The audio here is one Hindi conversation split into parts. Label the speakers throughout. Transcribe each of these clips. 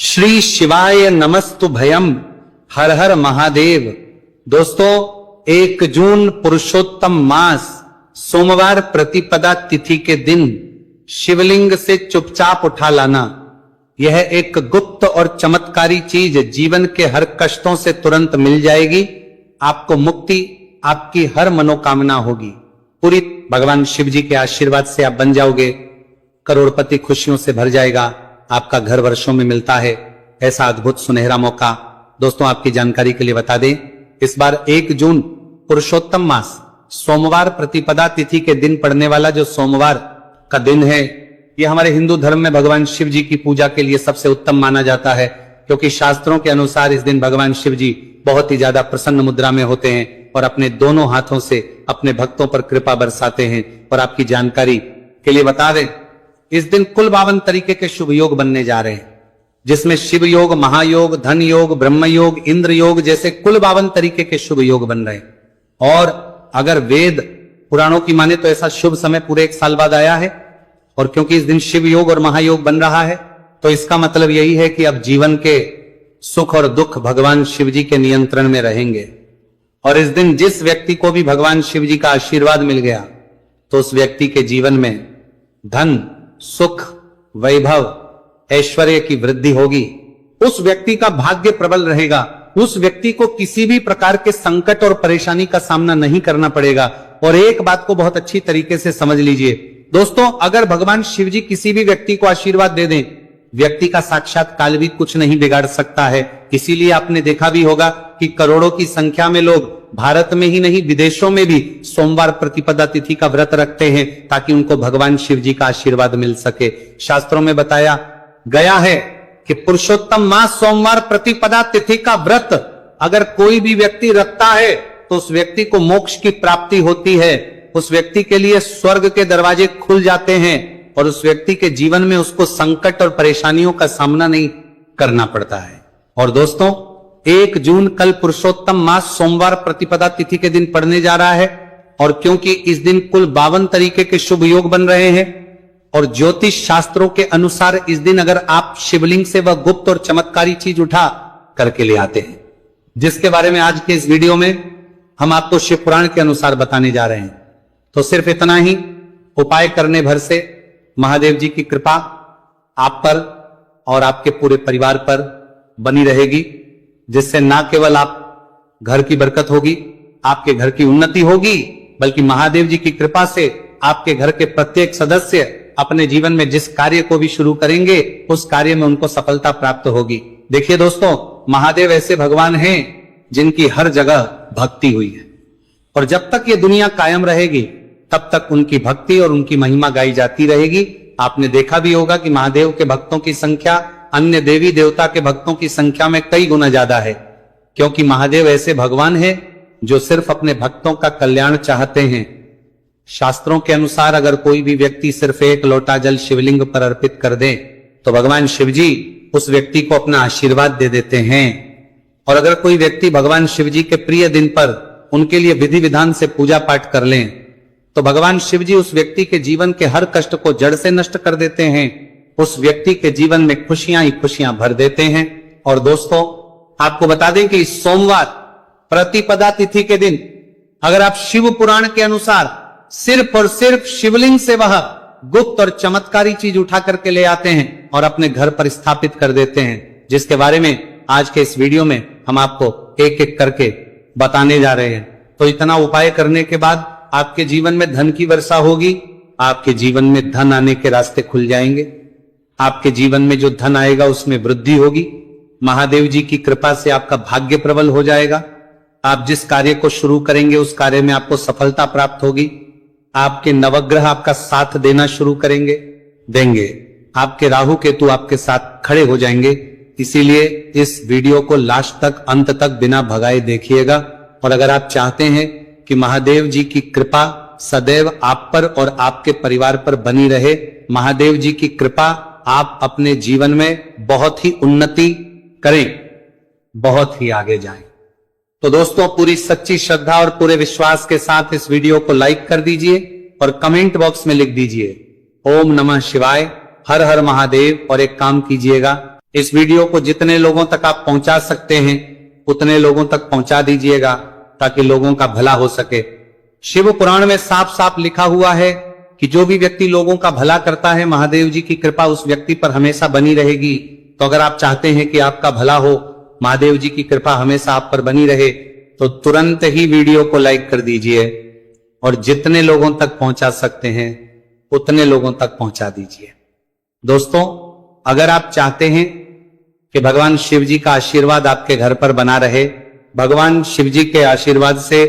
Speaker 1: श्री शिवाय नमस्तु भयम, हर हर महादेव। दोस्तों, 1 जून पुरुषोत्तम मास सोमवार प्रतिपदा तिथि के दिन शिवलिंग से चुपचाप उठा लाना, यह एक गुप्त और चमत्कारी चीज जीवन के हर कष्टों से तुरंत मिल जाएगी। आपको मुक्ति, आपकी हर मनोकामना होगी पूरी। भगवान शिव जी के आशीर्वाद से आप बन जाओगे, करोड़पति खुशियों से भर जाएगा। आपका घर वर्षों में मिलता है ऐसा अद्भुत सुनहरा मौका। दोस्तों, आपकी जानकारी के लिए बता दें, इस बार 1 जून पुरुषोत्तम मास सोमवार प्रतिपदा तिथि के दिन पड़ने वाला जो सोमवार का दिन है, यह हमारे हिंदू धर्म में भगवान शिव जी की पूजा के लिए सबसे उत्तम माना जाता है, क्योंकि शास्त्रों के अनुसार इस दिन भगवान शिव जी बहुत ही ज्यादा प्रसन्न मुद्रा में होते हैं और अपने दोनों हाथों से अपने भक्तों पर कृपा बरसाते हैं। और आपकी जानकारी के लिए बता दें, इस दिन कुल 52 तरीके के शुभ योग बनने जा रहे हैं, जिसमें शिव योग, महायोग, धन योग, ब्रह्म योग, इंद्र योग जैसे कुल 52 तरीके के शुभ योग बन रहे हैं। और अगर वेद पुराणों की माने तो ऐसा शुभ समय पूरे 1 साल बाद आया है। और क्योंकि इस दिन शिव योग और महायोग बन रहा है, तो इसका मतलब यही है कि अब जीवन के सुख और दुख भगवान शिव जी के नियंत्रण में रहेंगे। और इस दिन जिस व्यक्ति को भी भगवान शिव जी का आशीर्वाद मिल गया, तो उस व्यक्ति के जीवन में धन, सुख, वैभव, ऐश्वर्य की वृद्धि होगी। उस व्यक्ति का भाग्य प्रबल रहेगा। उस व्यक्ति को किसी भी प्रकार के संकट और परेशानी का सामना नहीं करना पड़ेगा। और एक बात को बहुत अच्छी तरीके से समझ लीजिए दोस्तों, अगर भगवान शिव जी किसी भी व्यक्ति को आशीर्वाद दे दें, व्यक्ति का साक्षात काल भी कुछ नहीं बिगाड़ सकता है। इसीलिए आपने देखा भी होगा कि करोड़ों की संख्या में लोग भारत में ही नहीं, विदेशों में भी सोमवार प्रतिपदा तिथि का व्रत रखते हैं, ताकि उनको भगवान शिव जी का आशीर्वाद मिल सके। शास्त्रों में बताया गया है कि पुरुषोत्तम मास सोमवार प्रतिपदा तिथि का व्रत अगर कोई भी व्यक्ति रखता है, तो उस व्यक्ति को मोक्ष की प्राप्ति होती है। उस व्यक्ति के लिए स्वर्ग के दरवाजे खुल जाते हैं और उस व्यक्ति के जीवन में उसको संकट और परेशानियों का सामना नहीं करना पड़ता है। और दोस्तों, 1 जून कल पुरुषोत्तम मास सोमवार प्रतिपदा तिथि के दिन पड़ने जा रहा है। और क्योंकि इस दिन कुल 52 तरीके के शुभ योग बन रहे हैं, और ज्योतिष शास्त्रों के अनुसार इस दिन अगर आप शिवलिंग से वह गुप्त और चमत्कारी चीज उठा करके ले आते हैं, जिसके बारे में आज के इस वीडियो में हम आपको शिव पुराण के अनुसार बताने जा रहे हैं, तो सिर्फ इतना ही उपाय करने भर से महादेव जी की कृपा आप पर और आपके पूरे परिवार पर बनी रहेगी, जिससे ना केवल आप घर की बरकत होगी, आपके घर की उन्नति होगी, बल्कि महादेव जी की कृपा से आपके घर के प्रत्येक सदस्य अपने जीवन में जिस कार्य को भी शुरू करेंगे, उस कार्य में उनको सफलता प्राप्त होगी। देखिए दोस्तों, महादेव ऐसे भगवान हैं जिनकी हर जगह भक्ति हुई है, और जब तक ये दुनिया कायम रहेगी तब तक उनकी भक्ति और उनकी महिमा गाई जाती रहेगी। आपने देखा भी होगा कि महादेव के भक्तों की संख्या अन्य देवी देवता के भक्तों की संख्या में कई गुना ज्यादा है, क्योंकि महादेव ऐसे भगवान हैं जो सिर्फ अपने भक्तों का कल्याण चाहते हैं। शास्त्रों के अनुसार अगर कोई भी व्यक्ति सिर्फ 1 लोटा जल शिवलिंग पर अर्पित कर दे, तो भगवान शिव जी उस व्यक्ति को अपना आशीर्वाद दे देते हैं। और अगर कोई व्यक्ति भगवान शिव जी के प्रिय दिन पर उनके लिए विधि विधान से पूजा पाठ कर लें, तो भगवान शिव जी उस व्यक्ति के जीवन के हर कष्ट को जड़ से नष्ट कर देते हैं। उस व्यक्ति के जीवन में खुशियां ही खुशियां भर देते हैं। और दोस्तों, आपको बता दें कि सोमवार प्रतिपदा तिथि के दिन अगर आप शिव पुराण के अनुसार सिर्फ और सिर्फ शिवलिंग से वह गुप्त और चमत्कारी चीज उठा करके ले आते हैं और अपने घर पर स्थापित कर देते हैं, जिसके बारे में आज के इस वीडियो में हम आपको एक एक करके बताने जा रहे हैं। तो इतना उपाय करने के बाद आपके जीवन में धन की वर्षा होगी, आपके जीवन में धन आने के रास्ते खुल जाएंगे, आपके जीवन में जो धन आएगा उसमें वृद्धि होगी। महादेव जी की कृपा से आपका भाग्य प्रबल हो जाएगा। आप जिस कार्य को शुरू करेंगे उस कार्य में आपको सफलता प्राप्त होगी। आपके नवग्रह आपका साथ देना शुरू देंगे। आपके राहु केतु आपके साथ खड़े हो जाएंगे। इसीलिए इस वीडियो को लास्ट तक, अंत तक बिना भगाए देखिएगा। और अगर आप चाहते हैं कि महादेव जी की कृपा सदैव आप पर और आपके परिवार पर बनी रहे, महादेव जी की कृपा आप अपने जीवन में बहुत ही उन्नति करें, बहुत ही आगे जाएं, तो दोस्तों पूरी सच्ची श्रद्धा और पूरे विश्वास के साथ इस वीडियो को लाइक कर दीजिए और कमेंट बॉक्स में लिख दीजिए ओम नमः शिवाय, हर हर महादेव। और एक काम कीजिएगा, इस वीडियो को जितने लोगों तक आप पहुंचा सकते हैं उतने लोगों तक पहुंचा दीजिएगा ताकि लोगों का भला हो सके। शिव पुराण में साफ साफ लिखा हुआ है कि जो भी व्यक्ति लोगों का भला करता है, महादेव जी की कृपा उस व्यक्ति पर हमेशा बनी रहेगी। तो अगर आप चाहते हैं कि आपका भला हो, महादेव जी की कृपा हमेशा आप पर बनी रहे, तो तुरंत ही वीडियो को लाइक कर दीजिए और जितने लोगों तक पहुंचा सकते हैं उतने लोगों तक पहुंचा दीजिए। दोस्तों, अगर आप चाहते हैं कि भगवान शिव जी का आशीर्वाद आपके घर पर बना रहे, भगवान शिव जी के आशीर्वाद से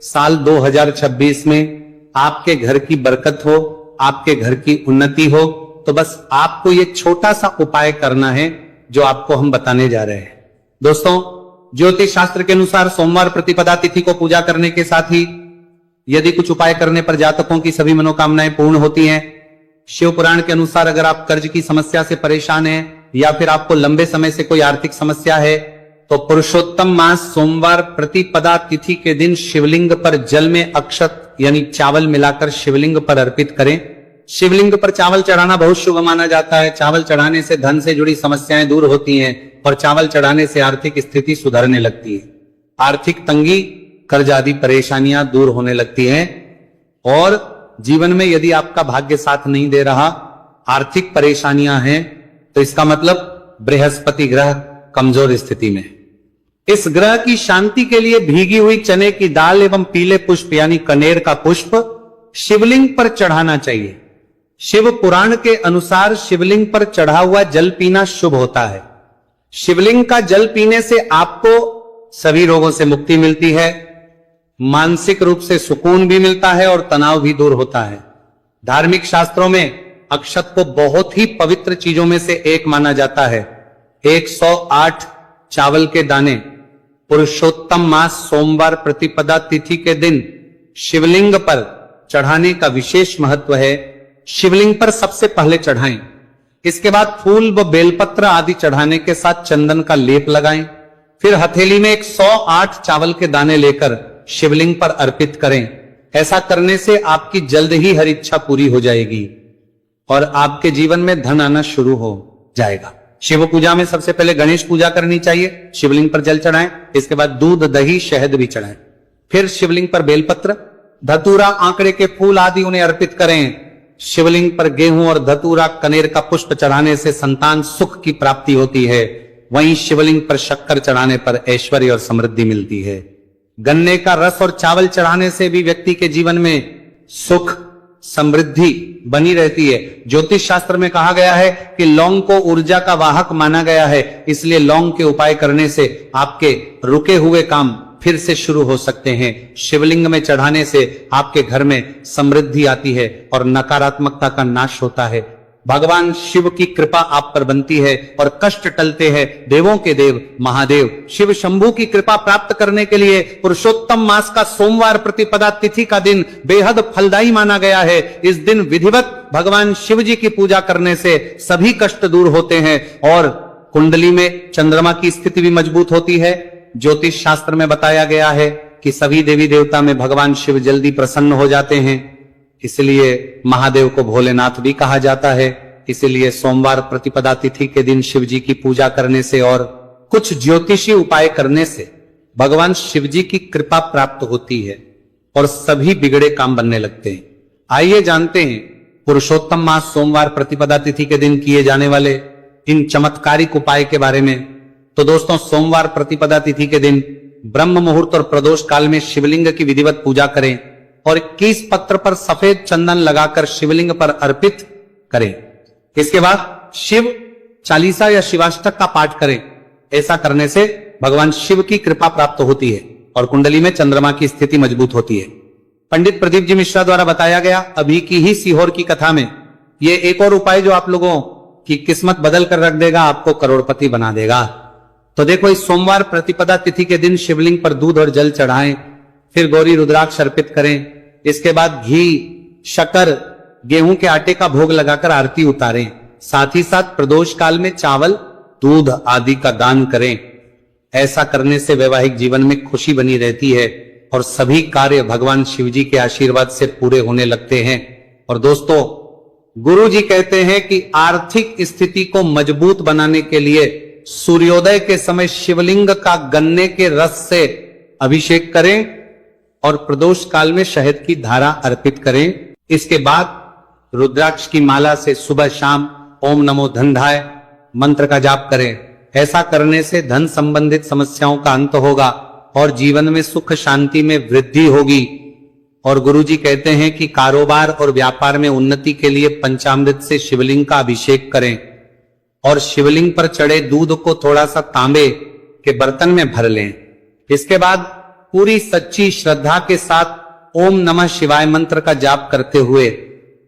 Speaker 1: साल 2026 में आपके घर की बरकत हो, आपके घर की उन्नति हो, तो बस आपको ये छोटा सा उपाय करना है जो आपको हम बताने जा रहे हैं। दोस्तों, ज्योतिष शास्त्र के अनुसार सोमवार प्रतिपदा तिथि को पूजा करने के साथ ही यदि कुछ उपाय करने पर जातकों की सभी मनोकामनाएं पूर्ण होती हैं। शिव पुराण के अनुसार अगर आप कर्ज की समस्या से परेशान हैं या फिर आपको लंबे समय से कोई आर्थिक समस्या है, तो पुरुषोत्तम मास सोमवार प्रतिपदा तिथि के दिन शिवलिंग पर जल में अक्षत यानी चावल मिलाकर शिवलिंग पर अर्पित करें। शिवलिंग पर चावल चढ़ाना बहुत शुभ माना जाता है। चावल चढ़ाने से धन से जुड़ी समस्याएं दूर होती हैं और चावल चढ़ाने से आर्थिक स्थिति सुधरने लगती है। आर्थिक तंगी, कर्ज आदि परेशानियां दूर होने लगती हैं और जीवन में यदि आपका भाग्य साथ नहीं दे रहा, आर्थिक परेशानियां हैं, तो इसका मतलब बृहस्पति ग्रह कमजोर स्थिति में। इस ग्रह की शांति के लिए भीगी हुई चने की दाल एवं पीले पुष्प यानी कनेर का पुष्प शिवलिंग पर चढ़ाना चाहिए। शिव पुराण के अनुसार शिवलिंग पर चढ़ा हुआ जल पीना शुभ होता है। शिवलिंग का जल पीने से आपको सभी रोगों से मुक्ति मिलती है, मानसिक रूप से सुकून भी मिलता है और तनाव भी दूर होता है। धार्मिक शास्त्रों में अक्षत को बहुत ही पवित्र चीजों में से एक माना जाता है। 108 चावल के दाने पुरुषोत्तम मास सोमवार प्रतिपदा तिथि के दिन शिवलिंग पर चढ़ाने का विशेष महत्व है। शिवलिंग पर सबसे पहले चढ़ाएं, इसके बाद फूल व बेलपत्र आदि चढ़ाने के साथ चंदन का लेप लगाएं, फिर हथेली में 108 चावल के दाने लेकर शिवलिंग पर अर्पित करें। ऐसा करने से आपकी जल्द ही हर इच्छा पूरी हो जाएगी और आपके जीवन में धन आना शुरू हो जाएगा। शिव पूजा में सबसे पहले गणेश पूजा करनी चाहिए। शिवलिंग पर जल चढ़ाएं, इसके बाद दूध, दही, शहद भी चढ़ाएं, फिर शिवलिंग पर बेलपत्र, धतूरा, आंकड़े के फूल आदि उन्हें अर्पित करें। शिवलिंग पर गेहूं और धतूरा, कनेर का पुष्प चढ़ाने से संतान सुख की प्राप्ति होती है। वहीं शिवलिंग पर शक्कर चढ़ाने पर ऐश्वर्य और समृद्धि मिलती है। गन्ने का रस और चावल चढ़ाने से भी व्यक्ति के जीवन में सुख समृद्धि बनी रहती है। ज्योतिष शास्त्र में कहा गया है कि लौंग को ऊर्जा का वाहक माना गया है, इसलिए लौंग के उपाय करने से आपके रुके हुए काम फिर से शुरू हो सकते हैं। शिवलिंग में चढ़ाने से आपके घर में समृद्धि आती है और नकारात्मकता का नाश होता है। भगवान शिव की कृपा आप पर बनती है और कष्ट टलते हैं। देवों के देव महादेव शिव शंभू की कृपा प्राप्त करने के लिए पुरुषोत्तम मास का सोमवार प्रतिपदा तिथि का दिन बेहद फलदायी माना गया है। इस दिन विधिवत भगवान शिव जी की पूजा करने से सभी कष्ट दूर होते हैं और कुंडली में चंद्रमा की स्थिति भी मजबूत होती है। ज्योतिष शास्त्र में बताया गया है कि सभी देवी देवता में भगवान शिव जल्दी प्रसन्न हो जाते हैं, इसलिए महादेव को भोलेनाथ भी कहा जाता है। इसलिए सोमवार प्रतिपदा तिथि के दिन शिव जी की पूजा करने से और कुछ ज्योतिषी उपाय करने से भगवान शिव जी की कृपा प्राप्त होती है और सभी बिगड़े काम बनने लगते हैं। आइए जानते हैं पुरुषोत्तम मास सोमवार प्रतिपदा तिथि के दिन किए जाने वाले इन चमत्कारिक उपाय के बारे में। तो दोस्तों, सोमवार प्रतिपदा तिथि के दिन ब्रह्म मुहूर्त और प्रदोष काल में शिवलिंग की विधिवत पूजा करें और 21 पत्र पर सफेद चंदन लगाकर शिवलिंग पर अर्पित करें। इसके बाद शिव चालीसा या शिवाष्टक का पाठ करें। ऐसा करने से भगवान शिव की कृपा प्राप्त होती है और कुंडली में चंद्रमा की स्थिति मजबूत होती है। पंडित प्रदीप जी मिश्रा द्वारा बताया गया अभी की ही सीहोर की कथा में ये एक और उपाय जो आप लोगों की किस्मत बदल कर रख देगा, आपको करोड़पति बना देगा। तो देखो, इस सोमवार प्रतिपदा तिथि के दिन शिवलिंग पर दूध और जल चढ़ाएं, फिर गौरी रुद्राक्ष अर्पित करें। इसके बाद घी, शक्कर, गेहूं के आटे का भोग लगाकर आरती उतारें। साथ ही साथ प्रदोष काल में चावल, दूध आदि का दान करें। ऐसा करने से वैवाहिक जीवन में खुशी बनी रहती है और सभी कार्य भगवान शिव जी के आशीर्वाद से पूरे होने लगते हैं। और दोस्तों, गुरु जी कहते हैं कि आर्थिक स्थिति को मजबूत बनाने के लिए सूर्योदय के समय शिवलिंग का गन्ने के रस से अभिषेक करें और प्रदोष काल में शहद की धारा अर्पित करें। इसके बाद रुद्राक्ष की माला से सुबह शाम ओम नमो धनधाय मंत्र का जाप करें। ऐसा करने से धन संबंधित समस्याओं का अंत होगा और जीवन में सुख शांति में वृद्धि होगी। और गुरुजी कहते हैं कि कारोबार और व्यापार में उन्नति के लिए पंचामृत से शिवलिंग का अभिषेक करें और शिवलिंग पर चढ़े दूध को थोड़ा सा तांबे के बर्तन में भर लें। इसके बाद पूरी सच्ची श्रद्धा के साथ ओम नमः शिवाय मंत्र का जाप करते हुए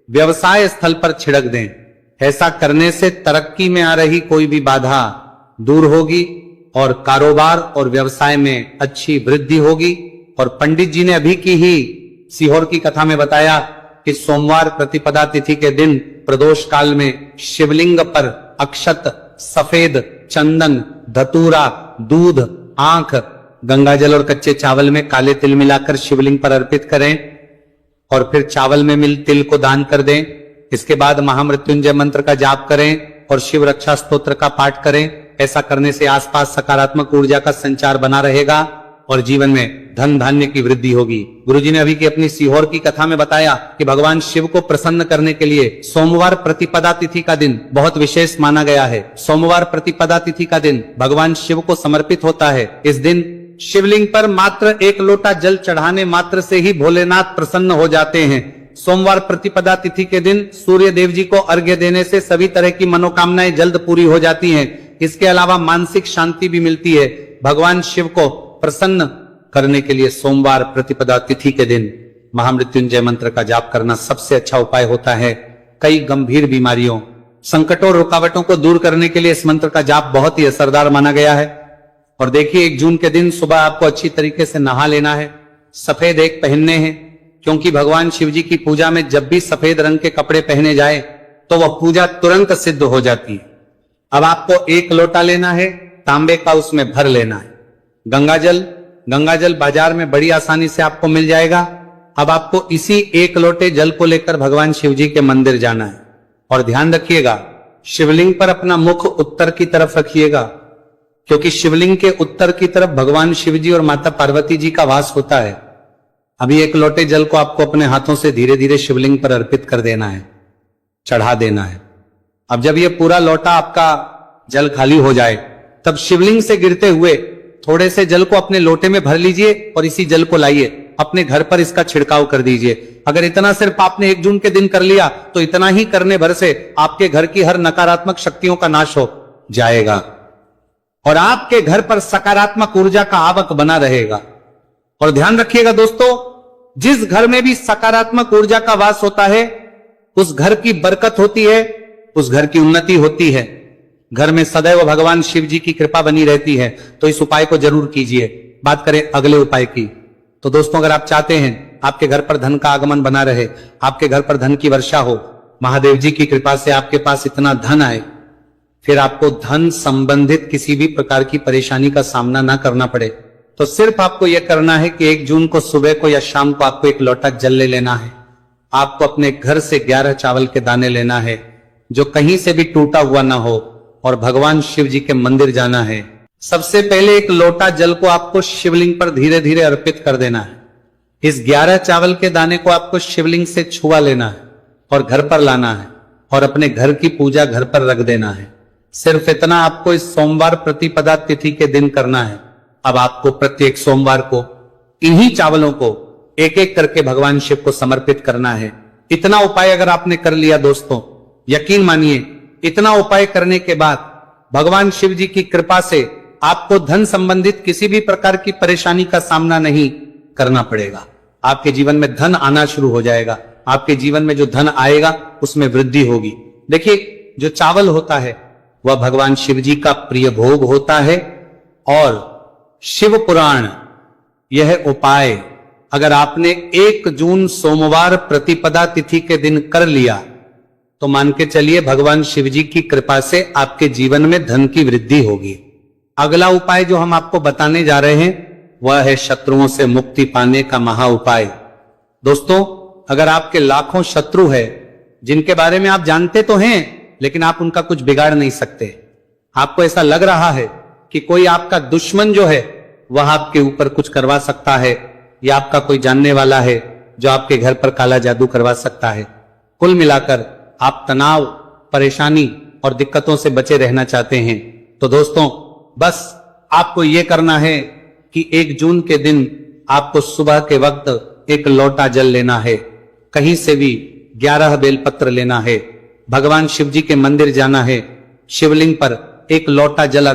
Speaker 1: व्यवसाय स्थल पर छिड़क दें। ऐसा करने से तरक्की में आ रही कोई भी बाधा दूर होगी और कारोबार और व्यवसाय में अच्छी वृद्धि होगी। और पंडित जी ने अभी की ही सीहोर की कथा में बताया कि सोमवार प्रतिपदा तिथि के दिन प्रदोष काल में शिवलिंग पर अक्षत, सफेद चंदन, धतूरा, दूध, आंख, गंगाजल और कच्चे चावल में काले तिल मिलाकर शिवलिंग पर अर्पित करें और फिर चावल में मिल तिल को दान कर दें। इसके बाद महामृत्युंजय मंत्र का जाप करें और शिव रक्षा स्तोत्र का पाठ करें। ऐसा करने से आसपास सकारात्मक ऊर्जा का संचार बना रहेगा और जीवन में धन धान्य की वृद्धि होगी। गुरुजी ने अभी की अपनी सीहोर की कथा में बताया कि भगवान शिव को प्रसन्न करने के लिए सोमवार प्रतिपदा तिथि का दिन बहुत विशेष माना गया है। सोमवार प्रतिपदा तिथि का दिन भगवान शिव को समर्पित होता है। इस दिन शिवलिंग पर मात्र 1 लोटा जल चढ़ाने मात्र से ही भोलेनाथ प्रसन्न हो जाते हैं। सोमवार प्रतिपदा तिथि के दिन सूर्य देव जी को अर्घ्य देने से सभी तरह की मनोकामनाएं जल्द पूरी हो जाती हैं। इसके अलावा मानसिक शांति भी मिलती है। भगवान शिव को प्रसन्न करने के लिए सोमवार प्रतिपदा तिथि के दिन महामृत्युंजय मंत्र का जाप करना सबसे अच्छा उपाय होता है। कई गंभीर बीमारियों, संकटों और रुकावटों को दूर करने के लिए इस मंत्र का जाप बहुत ही असरदार माना गया है। और देखिए 1 जून के दिन सुबह आपको अच्छी तरीके से नहा लेना है, सफेद एक पहनने हैं, क्योंकि भगवान शिव जी की पूजा में जब भी सफेद रंग के कपड़े पहने जाए तो वह पूजा तुरंत सिद्ध हो जाती है। अब आपको 1 लोटा लेना है, तांबे का, उसमें भर लेना है गंगाजल बाजार में बड़ी आसानी से आपको मिल जाएगा। अब आपको इसी 1 लोटे जल को लेकर भगवान शिव जी के मंदिर जाना है और ध्यान रखिएगा शिवलिंग पर अपना मुख उत्तर की तरफ रखिएगा, क्योंकि शिवलिंग के उत्तर की तरफ भगवान शिव जी और माता पार्वती जी का वास होता है। अभी 1 लोटे जल को आपको अपने हाथों से धीरे धीरे शिवलिंग पर अर्पित कर देना है, चढ़ा देना है। अब जब ये पूरा लोटा आपका जल खाली हो जाए तब शिवलिंग से गिरते हुए थोड़े से जल को अपने लोटे में भर लीजिए और इसी जल को लाइए अपने घर पर इसका छिड़काव कर दीजिए। अगर इतना सिर्फ आपने 1 जून के दिन कर लिया तो इतना ही करने भर से आपके घर की हर नकारात्मक शक्तियों का नाश हो जाएगा और आपके घर पर सकारात्मक ऊर्जा का आवक बना रहेगा। और ध्यान रखिएगा दोस्तों, जिस घर में भी सकारात्मक ऊर्जा का वास होता है उस घर की बरकत होती है, उस घर की उन्नति होती है, घर में सदैव भगवान शिव जी की कृपा बनी रहती है। तो इस उपाय को जरूर कीजिए। बात करें अगले उपाय की, तो दोस्तों अगर आप चाहते हैं आपके घर पर धन का आगमन बना रहे, आपके घर पर धन की वर्षा हो, महादेव जी की कृपा से आपके पास इतना धन आए, फिर आपको धन संबंधित किसी भी प्रकार की परेशानी का सामना ना करना पड़े, तो सिर्फ आपको यह करना है कि 1 जून को सुबह को या शाम को आपको 1 लोटा जल ले लेना है। आपको अपने घर से 11 चावल के दाने लेना है जो कहीं से भी टूटा हुआ ना हो और भगवान शिव जी के मंदिर जाना है। सबसे पहले 1 लोटा जल को आपको शिवलिंग पर धीरे धीरे अर्पित कर देना है। इस 11 चावल के दाने को आपको शिवलिंग से छुआ लेना है और घर पर लाना है और अपने घर की पूजा घर पर रख देना है। सिर्फ इतना आपको इस सोमवार प्रतिपदा तिथि के दिन करना है। अब आपको प्रत्येक सोमवार को इन्हीं चावलों को एक एक करके भगवान शिव को समर्पित करना है। इतना उपाय अगर आपने कर लिया दोस्तों, यकीन मानिए इतना उपाय करने के बाद भगवान शिव जी की कृपा से आपको धन संबंधित किसी भी प्रकार की परेशानी का सामना नहीं करना पड़ेगा। आपके जीवन में धन आना शुरू हो जाएगा। आपके जीवन में जो धन आएगा उसमें वृद्धि होगी। देखिए जो चावल होता है वह भगवान शिव जी का प्रिय भोग होता है और शिव पुराण यह उपाय अगर आपने 1 जून सोमवार प्रतिपदा तिथि के दिन कर लिया तो मान के चलिए भगवान शिव जी की कृपा से आपके जीवन में धन की वृद्धि होगी। अगला उपाय जो हम आपको बताने जा रहे हैं वह है शत्रुओं से मुक्ति पाने का महा उपाय। दोस्तों अगर आपके लाखों शत्रु है जिनके बारे में आप जानते तो हैं लेकिन आप उनका कुछ बिगाड़ नहीं सकते। आपको ऐसा लग रहा है कि कोई आपका दुश्मन जो है वह आपके ऊपर कुछ करवा सकता है, या आपका कोई जानने वाला है जो आपके घर पर काला जादू करवा सकता है। कुल मिलाकर आप तनाव, परेशानी और दिक्कतों से बचे रहना चाहते हैं तो दोस्तों बस आपको यह करना है कि 1 जून के दिन आपको सुबह के वक्त एक लोटा जल लेना है, कहीं से भी 11 बेलपत्र लेना है, भगवान शिव जी के मंदिर जाना है, शिवलिंग पर एक लोटा जल